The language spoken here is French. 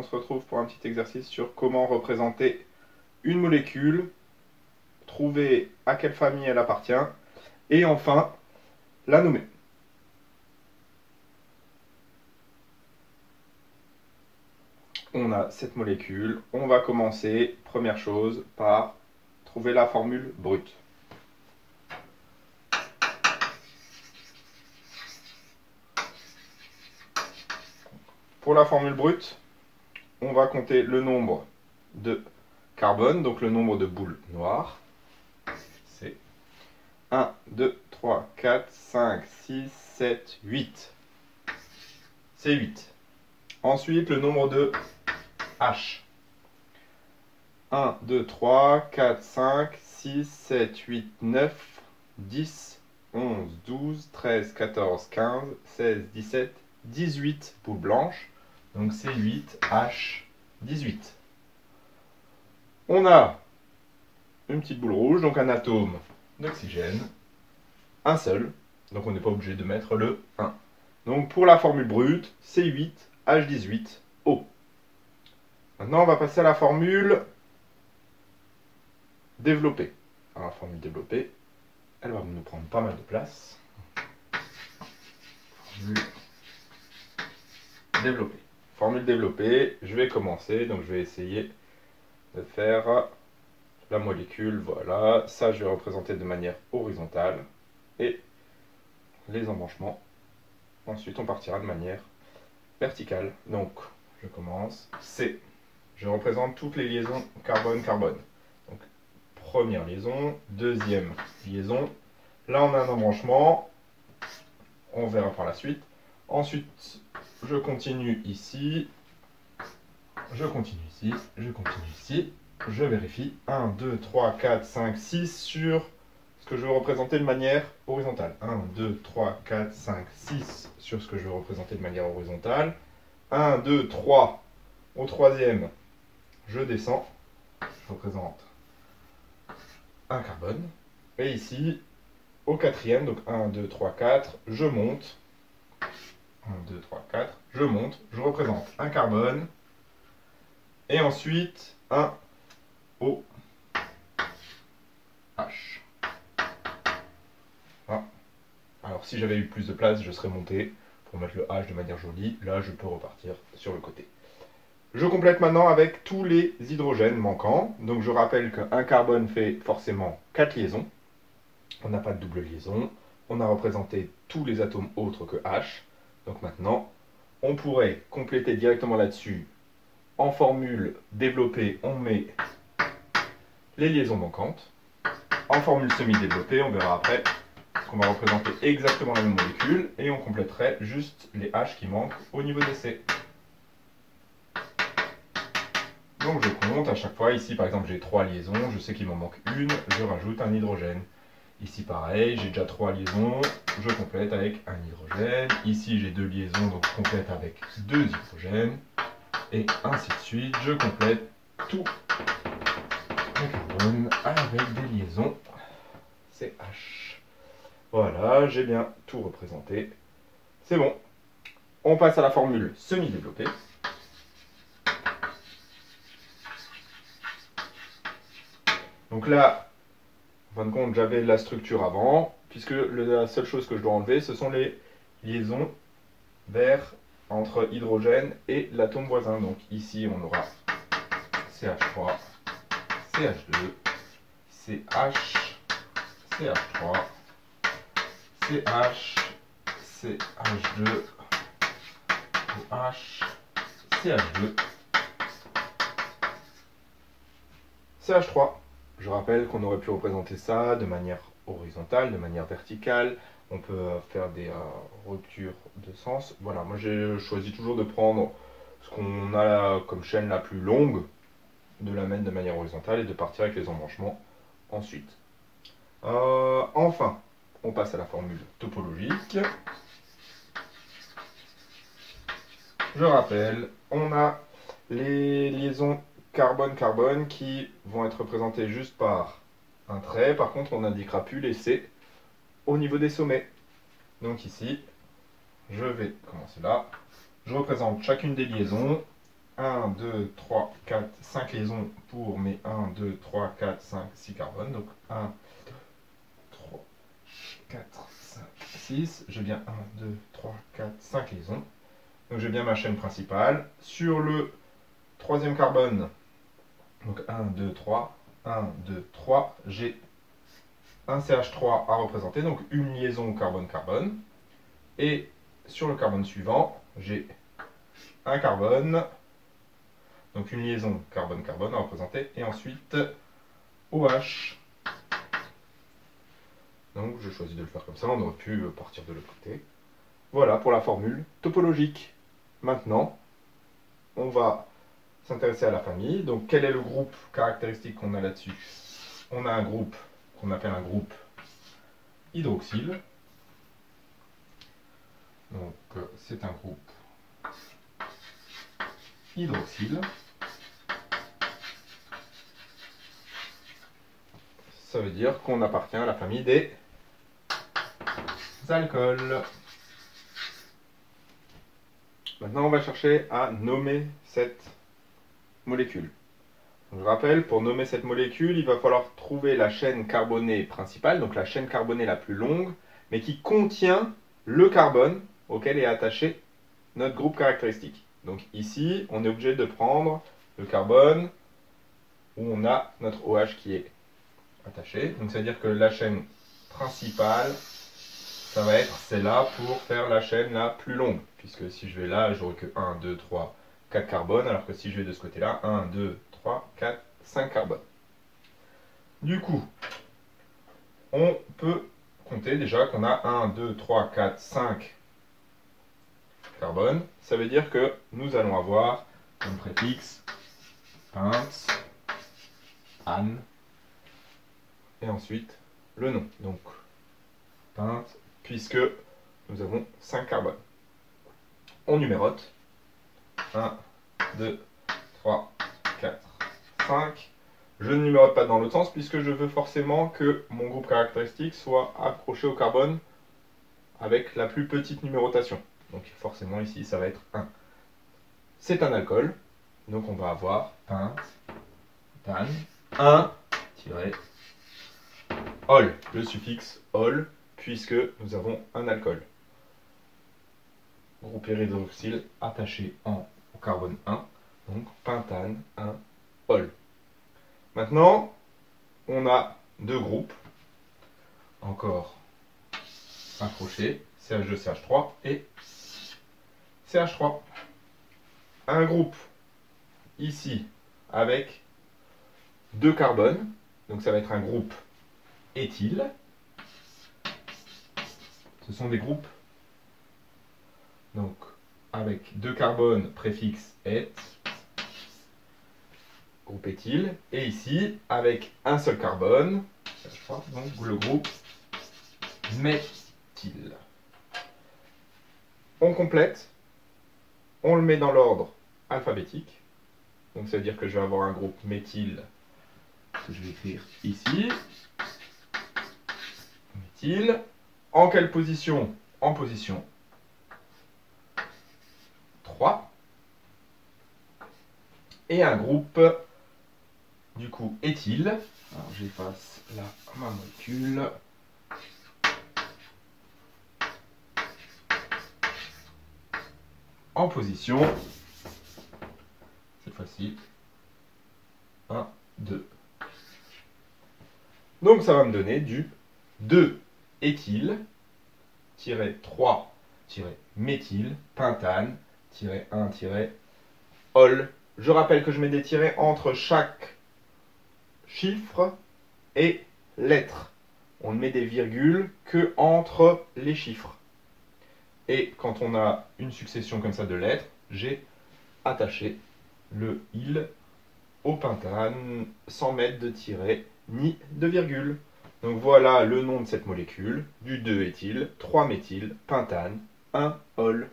on se retrouve pour un petit exercice sur comment représenter une molécule, trouver à quelle famille elle appartient, et enfin, la nommer. On a cette molécule, on va commencer, première chose, par trouver la formule brute. Pour la formule brute, on va compter le nombre de carbone, donc le nombre de boules noires. C'est 1, 2, 3, 4, 5, 6, 7, 8. C'est 8. Ensuite, le nombre de H. 1, 2, 3, 4, 5, 6, 7, 8, 9, 10, 11, 12, 13, 14, 15, 16, 17, 18 boules blanches. Donc c'est 8H18. On a une petite boule rouge, donc un atome d'oxygène, un seul, donc on n'est pas obligé de mettre le 1. Donc pour la formule brute, c'est 8H18O. Maintenant on va passer à la formule développée. Alors la formule développée, elle va nous prendre pas mal de place. Formule développée. Formule développée, je vais commencer, donc je vais essayer de faire la molécule, voilà, ça je vais représenter de manière horizontale, et les embranchements, ensuite on partira de manière verticale. Donc, je commence, C, je représente toutes les liaisons carbone-carbone. Donc, première liaison, deuxième liaison, là on a un embranchement, on verra par la suite. Ensuite, je continue ici, je continue ici, je continue ici, je vérifie 1, 2, 3, 4, 5, 6 sur ce que je veux représenter de manière horizontale. 1, 2, 3, 4, 5, 6 sur ce que je veux représenter de manière horizontale. 1, 2, 3 au troisième, je descends, je représente un carbone. Et ici, au quatrième, donc 1, 2, 3, 4, je monte. 1, 2, 3, 4, je monte, je représente un carbone. Et ensuite, un OH. Voilà. Alors si j'avais eu plus de place, je serais monté pour mettre le H de manière jolie. Là, je peux repartir sur le côté. Je complète maintenant avec tous les hydrogènes manquants. Donc je rappelle qu'un carbone fait forcément 4 liaisons. On n'a pas de double liaison. On a représenté tous les atomes autres que H. Donc maintenant, on pourrait compléter directement là-dessus. En formule développée, on met les liaisons manquantes. En formule semi-développée, on verra après qu'on va représenter exactement la même molécule et on compléterait juste les H qui manquent au niveau des C. Donc je compte à chaque fois. Ici par exemple j'ai 3 liaisons, je sais qu'il m'en manque une, je rajoute un hydrogène. Ici pareil, j'ai déjà 3 liaisons, je complète avec un hydrogène. Ici j'ai 2 liaisons, donc je complète avec 2 hydrogènes. Et ainsi de suite, je complète tout le carbone avec des liaisons CH. Voilà, j'ai bien tout représenté. C'est bon. On passe à la formule semi-développée. Donc là, en fin de compte, j'avais la structure avant, puisque la seule chose que je dois enlever, ce sont les liaisons vers entre hydrogène et l'atome voisin. Donc ici, on aura CH3, CH2, CH, CH3, CH, CH2, OH, CH2, CH3. Je rappelle qu'on aurait pu représenter ça de manière horizontale, de manière verticale. On peut faire des ruptures de sens. Voilà, moi j'ai choisi toujours de prendre ce qu'on a comme chaîne la plus longue, de la mettre de manière horizontale et de partir avec les embranchements ensuite. Enfin, on passe à la formule topologique. Je rappelle, on a les liaisons carbone-carbone qui vont être représentées juste par un trait. Par contre, on n'indiquera plus les C au niveau des sommets. Donc ici, je vais commencer là. Je représente chacune des liaisons 1, 2, 3, 4, 5 liaisons pour mes 1, 2, 3, 4, 5, 6 carbones. Donc 1, 3, 4, 5, 6. J'ai bien 1, 2, 3, 4, 5 liaisons. Donc j'ai bien ma chaîne principale. Sur le troisième carbone, donc 1, 2, 3, 1, 2, 3, j'ai un CH3 à représenter, donc une liaison carbone-carbone. Et sur le carbone suivant, j'ai un carbone, donc une liaison carbone-carbone à représenter, et ensuite OH. Donc je choisis de le faire comme ça, on aurait pu partir de l'autre côté. Voilà pour la formule topologique. Maintenant, on va s'intéresser à la famille. Donc quel est le groupe caractéristique qu'on a là-dessus? On a un groupe qu'on appelle un groupe hydroxyle. Donc c'est un groupe hydroxyle. Ça veut dire qu'on appartient à la famille des alcools. Maintenant, on va chercher à nommer cette molécule. Donc, je rappelle, pour nommer cette molécule, il va falloir trouver la chaîne carbonée principale, donc la chaîne carbonée la plus longue, mais qui contient le carbone auquel est attaché notre groupe caractéristique. Donc ici, on est obligé de prendre le carbone où on a notre OH qui est attaché. Donc c'est-à-dire que la chaîne principale, ça va être celle-là pour faire la chaîne la plus longue. Puisque si je vais là, j'aurai que 1, 2, 3, 4 carbones, alors que si je vais de ce côté-là, 1, 2, 3, 4, 5 carbones. Du coup, on peut compter déjà qu'on a 1, 2, 3, 4, 5 carbones. Ça veut dire que nous allons avoir comme préfixe pente, ane, et ensuite le nom. Donc, pente, puisque nous avons 5 carbones. On numérote. 1, 2, 3, 4, 5. Je ne numérote pas dans l'autre sens puisque je veux forcément que mon groupe caractéristique soit accroché au carbone avec la plus petite numérotation. Donc forcément ici ça va être 1. C'est un alcool. Donc on va avoir pentane 1-ol. Le suffixe ol puisque nous avons un alcool. Groupe hydroxyle attaché au carbone 1. Donc pentane 1-ol. Maintenant, on a deux groupes, encore accrochés, CH2, CH3 et CH3. Un groupe ici avec deux carbones, donc ça va être un groupe éthyle. Ce sont des groupes donc avec deux carbones préfixe et, groupe éthyle, et ici avec un seul carbone, donc le groupe méthyle. On complète, on le met dans l'ordre alphabétique, donc ça veut dire que je vais avoir un groupe méthyle que je vais écrire ici, méthyle, en quelle position? En position 3, et un groupe du coup éthyle. Alors j'efface là ma molécule. En position, cette fois-ci, 1, 2. Donc ça va me donner du 2-éthyle-3-méthyle, pentane-1-ol. Je rappelle que je mets des tirets entre chaque chiffre et lettre. On ne met des virgules que entre les chiffres. Et quand on a une succession comme ça de lettres, j'ai attaché le il au pentane sans mettre de tiret ni de virgule. Donc voilà le nom de cette molécule, du 2-éthyle, 3-méthyle, pentane, 1-ol.